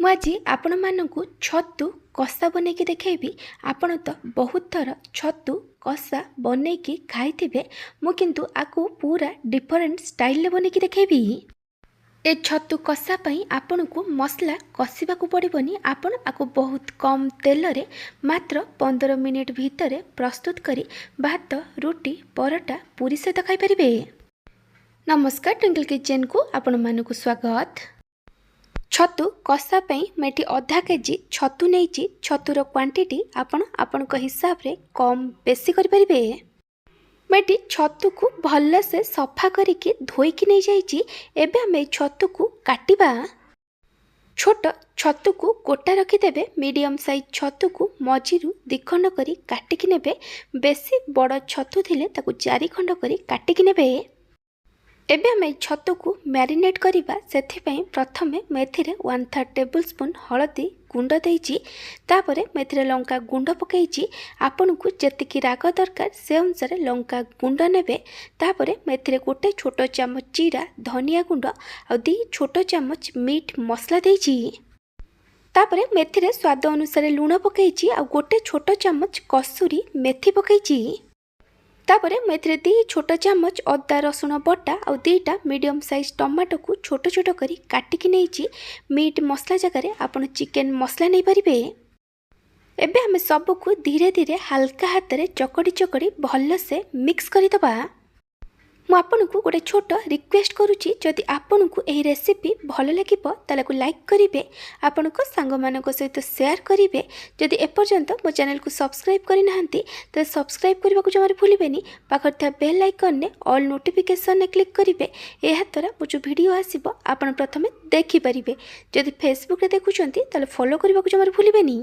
ମୁଁ ଆଜି ଆପଣମାନଙ୍କୁ ଛତୁ କଷା ବନେଇକି ଦେଖେଇବି। ଆପଣ ତ ବହୁତ ଥର ଛତୁ କଷା ବନେଇକି ଖାଇଥିବେ। ମୁଁ କିନ୍ତୁ ଆକୁ ପୁରା ଡିଫରେଣ୍ଟ ଷ୍ଟାଇଲରେ ବନେଇକି ଦେଖେଇବି। ଏ ଛତୁ କଷା ପାଇଁ ଆପଣଙ୍କୁ ମସଲା କଷିବାକୁ ପଡ଼ିବନି। ଆପଣ ଆକୁ ବହୁତ କମ୍ ତେଲରେ ମାତ୍ର 15 ମିନିଟ୍ ଭିତରେ ପ୍ରସ୍ତୁତ କରି ଭାତ, ରୁଟି, ପରଟା, ପୁରୀ ସହିତ ଖାଇପାରିବେ। ନମସ୍କାର, ଟ୍ୱିଙ୍କଲ୍ କିଚେନ୍କୁ ଆପଣମାନଙ୍କୁ ସ୍ୱାଗତ। ଛତୁ କଷା ପାଇଁ ମୁଁ ଏଠି ଅଧା କେଜି ଛତୁ ନେଇଛି। ଛତୁର କ୍ୱାଣ୍ଟିଟି ଆପଣ ଆପଣଙ୍କ ହିସାବରେ କମ୍ ବେଶୀ କରିପାରିବେ। ମୁଁ ଏଠି ଛତୁକୁ ଭଲସେ ସଫା କରିକି ଧୋଇକି ନେଇଯାଇଛି। ଏବେ ଆମେ এই ଛତୁକୁ କାଟିବା। ଛୋଟ ଛତୁକୁ ଗୋଟା ରଖିଦେବେ। ମିଡ଼ିୟମ୍ ସାଇଜ୍ ଛତୁକୁ ମଝିରୁ ଦ୍ୱିଖଣ୍ଡ କରି କାଟିକି ନେବେ। ବେଶୀ ବଡ଼ ଛତୁ ଥିଲେ ତାକୁ 4 ଖଣ୍ଡ କରି କାଟିକି ନେବେ। ଏବେ ଆମେ ଛତୁକୁ ମ୍ୟାରିନେଟ୍ କରିବା। ସେଥିପାଇଁ ପ୍ରଥମେ ମୁଁ ଏଥିରେ 1/3 ଟେବୁଲ୍ ସ୍ପୁନ୍ ହଳଦୀ ଗୁଣ୍ଡ ଦେଇଛି। ତାପରେ ମୁଁ ଏଥିରେ ଲଙ୍କା ଗୁଣ୍ଡ ପକାଇଛି। ଆପଣଙ୍କୁ ଯେତିକି ରାଗ ଦରକାର ସେ ଅନୁସାରେ ଲଙ୍କା ଗୁଣ୍ଡ ନେବେ। ତାପରେ ମୁଁ ଏଥିରେ 1 ଛୋଟ ଚାମଚ ଜିରା ଧନିଆ ଗୁଣ୍ଡ ଆଉ 2 ଛୋଟ ଚାମଚ ମିଟ୍ ମସଲା ଦେଇଛି। ତାପରେ ମୁଁ ଏଥିରେ ସ୍ୱାଦ ଅନୁସାରେ ଲୁଣ ପକାଇଛି ଆଉ 1 ଛୋଟ ଚାମଚ କସୁରୀ ମେଥି ପକାଇଛି। ତାପରେ ମୁଁ ଏଥିରେ 2 ଛୋଟ ଚାମଚ ଅଦା ରସୁଣ ବଟା ଆଉ 2ଟା ମିଡ଼ିୟମ୍ ସାଇଜ୍ ଟମାଟୋକୁ ଛୋଟ ଛୋଟ କରି କାଟିକି ନେଇଛି। ମିଟ୍ ମସଲା ଜାଗାରେ ଆପଣ ଚିକେନ୍ ମସଲା ନେଇପାରିବେ। ଏବେ ଆମେ ସବୁକୁ ଧୀରେ ଧୀରେ ହାଲକା ହାତରେ ଚକଡ଼ି ଭଲସେ ମିକ୍ସ କରିଦେବା। ମୁଁ ଆପଣଙ୍କୁ ଗୋଟେ ଛୋଟ ରିକ୍ୱେଷ୍ଟ କରୁଛି, ଯଦି ଆପଣଙ୍କୁ ଏହି ରେସିପି ଭଲ ଲାଗିବ ତାହେଲେ ଲାଇକ୍ କରିବେ, ଆପଣଙ୍କ ସାଙ୍ଗମାନଙ୍କ ସହିତ ସେୟାର କରିବେ। ଯଦି ଏପର୍ଯ୍ୟନ୍ତ ମୋ ଚ୍ୟାନେଲକୁ ସବସ୍କ୍ରାଇବ୍ କରିନାହାନ୍ତି ତେବେ ସବସ୍କ୍ରାଇବ୍ କରିବାକୁ ଜମାରୁ ଭୁଲିବେନି। ପାଖରେ ଥିବା ବେଲ୍ ଆଇକନ୍ରେ ଅଲ୍ ନୋଟିଫିକେସନ୍ରେ କ୍ଲିକ୍ କରିବେ। ଏହାଦ୍ୱାରା ମୋ ଯେଉଁ ଭିଡ଼ିଓ ଆସିବ ଆପଣ ପ୍ରଥମେ ଦେଖିପାରିବେ। ଯଦି ଫେସବୁକ୍ରେ ଦେଖୁଛନ୍ତି ତାହେଲେ ଫଲୋ କରିବାକୁ ଜମାରୁ ଭୁଲିବେନି।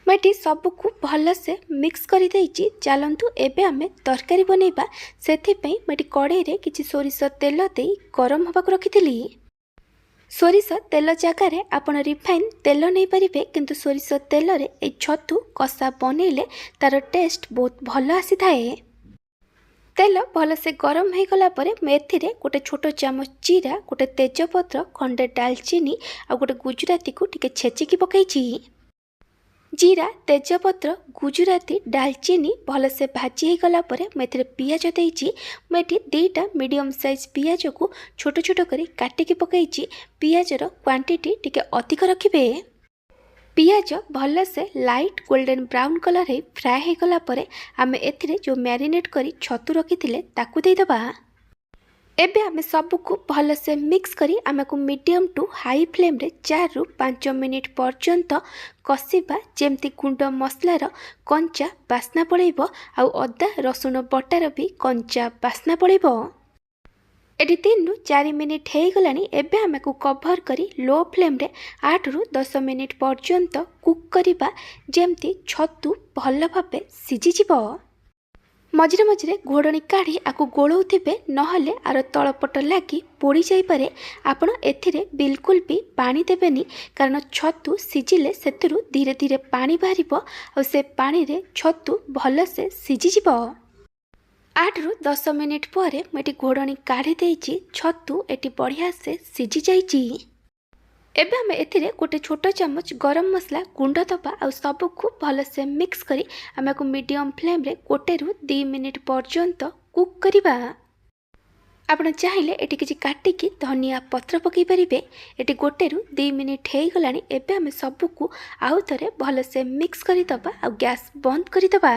ମୁଁ ଏଠି ସବୁକୁ ଭଲସେ ମିକ୍ସ କରିଦେଇଛି। ଚାଲନ୍ତୁ ଏବେ ଆମେ ତରକାରୀ ବନେଇବା। ସେଥିପାଇଁ ମୁଁ ଏଠି କଡ଼େଇରେ କିଛି ସୋରିଷ ତେଲ ଦେଇ ଗରମ ହେବାକୁ ରଖିଥିଲି। ସୋରିଷ ତେଲ ଜାଗାରେ ଆପଣ ରିଫାଇନ୍ ତେଲ ନେଇପାରିବେ, କିନ୍ତୁ ସୋରିଷ ତେଲରେ এই ଛତୁ କଷା ବନେଇଲେ ତାର ଟେଷ୍ଟ ବହୁତ ଭଲ ଆସିଥାଏ। ତେଲ ଭଲସେ ଗରମ ହୋଇଗଲା ପରେ ମୁଁ ଏଥିରେ 1 ଛୋଟ ଚାମଚ ଜିରା, 1 ତେଜପତ୍ର, ଖଣ୍ଡେ ଡାଲଚିନି ଆଉ 1 ଗୁଜୁରାତିକୁ ଟିକେ ଛେଚିକି ପକାଇଛି। ଜିରା, ତେଜପତ୍ର, ଗୁଜୁରାତି, ଡାଲଚିନି ଭଲସେ ଭାଜି ହୋଇଗଲା ପରେ ମୁଁ ଏଥିରେ ପିଆଜ ଦେଇଛି। ମୁଁ ଏଠି 2ଟା ମିଡ଼ିୟମ୍ ସାଇଜ୍ ପିଆଜକୁ ଛୋଟ ଛୋଟ କରି କାଟିକି ପକାଇଛି। ପିଆଜର କ୍ୱାଣ୍ଟିଟି ଟିକେ ଅଧିକ ରଖିବେ। ପିଆଜ ଭଲସେ ଲାଇଟ୍ ଗୋଲ୍ଡେନ୍ ବ୍ରାଉନ୍ କଲର୍ ହେଇ ଫ୍ରାଏ ହୋଇଗଲା ପରେ ଆମେ ଏଥିରେ ଯେଉଁ ମ୍ୟାରିନେଟ୍ କରି ଛତୁ ରଖିଥିଲେ ତାକୁ ଦେଇଦେବା। ଏବେ ଆମେ ସବୁକୁ ଭଲସେ ମିକ୍ସ କରି ଆମକୁ ମିଡ଼ିୟମ୍ ଟୁ ହାଇ ଫ୍ଲେମ୍ରେ 4ରୁ 5 ମିନିଟ୍ ପର୍ଯ୍ୟନ୍ତ କଷିବା, ଯେମିତି ଗୁଣ୍ଡ ମସଲାର କଞ୍ଚା ବାସ୍ନା ପଳେଇବ ଆଉ ଅଦା ରସୁଣ ବଟାର ବି କଞ୍ଚା ବାସ୍ନା ପଳେଇବ। ଏଠି 3ରୁ 4 ମିନିଟ୍ ହେଇଗଲାଣି। ଏବେ ଆମକୁ କଭର୍ କରି ଲୋ ଫ୍ଲେମ୍ରେ 8ରୁ 10 ମିନିଟ୍ ପର୍ଯ୍ୟନ୍ତ କୁକ୍ କରିବା, ଯେମିତି ଛତୁ ଭଲ ଭାବେ ସିଝିଯିବ। ମଝିରେ ମଝିରେ ଘୋଡ଼ଣି କାଢ଼ି ଆକୁ ଗୋଳଉଥିବେ, ନହେଲେ ଆର ତଳପଟ ଲାଗି ପୋଡ଼ି ଯାଇପାରେ। ଆପଣ ଏଥିରେ ବିଲକୁଲ ବି ପାଣି ଦେବେନି, କାରଣ ଛତୁ ସିଝିଲେ ସେଥିରୁ ଧୀରେ ଧୀରେ ପାଣି ବାହାରିବ ଆଉ ସେ ପାଣିରେ ଛତୁ ଭଲସେ ସିଝିଯିବ। 8ରୁ 10 ମିନିଟ୍ ପରେ ମୁଁ ଏଠି ଘୋଡ଼ଣି କାଢ଼ି ଦେଇଛି। ଛତୁ ଏଠି ବଢ଼ିଆ ସେ ସିଝି ଯାଇଛି। ଏବେ ଆମେ ଏଥିରେ 1 ଛୋଟ ଚାମଚ ଗରମ ମସଲା ଗୁଣ୍ଡ ଦେବା ଆଉ ସବୁକୁ ଭଲସେ ମିକ୍ସ କରି ଆମକୁ ମିଡ଼ିୟମ୍ ଫ୍ଲେମ୍ରେ 1ରୁ 2 ମିନିଟ୍ ପର୍ଯ୍ୟନ୍ତ କୁକ୍ କରିବା। ଆପଣ ଚାହିଁଲେ ଏଠି କିଛି କାଟିକି ଧନିଆ ପତ୍ର ପକାଇ ପାରିବେ। ଏଠି 1ରୁ 2 ମିନିଟ୍ ହେଇଗଲାଣି। ଏବେ ଆମେ ସବୁକୁ ଆଉ ଥରେ ଭଲସେ ମିକ୍ସ କରିଦେବା ଆଉ ଗ୍ୟାସ୍ ବନ୍ଦ କରିଦେବା।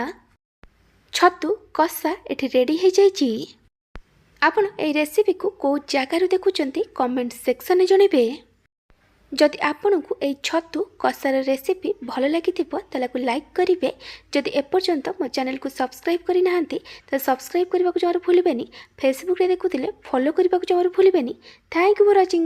ଛତୁ କଷା ଏଠି ରେଡ଼ି ହୋଇଯାଇଛି। ଆପଣ এই ରେସିପିକୁ କେଉଁ ଜାଗାରୁ ଦେଖୁଛନ୍ତି କମେଣ୍ଟ ସେକ୍ସନରେ ଜଣାଇବେ। ଯଦି ଆପଣଙ୍କୁ এই ଛତୁ କଷାର ରେସିପି ଭଲ ଲାଗିଥିବ ତାହେଲେ ଲାଇକ୍ କରିବେ। ଯଦି ଏପର୍ଯ୍ୟନ୍ତ ମୋ ଚ୍ୟାନେଲକୁ ସବସ୍କ୍ରାଇବ୍ କରିନାହାନ୍ତି ତାହେଲେ ସବସ୍କ୍ରାଇବ୍ କରିବାକୁ ଜମାରୁ ଭୁଲିବେନି। ଫେସବୁକ୍ରେ ଦେଖୁଥିଲେ ଫଲୋ କରିବାକୁ ଜମାରୁ ଭୁଲିବେନି। Thank you for watching.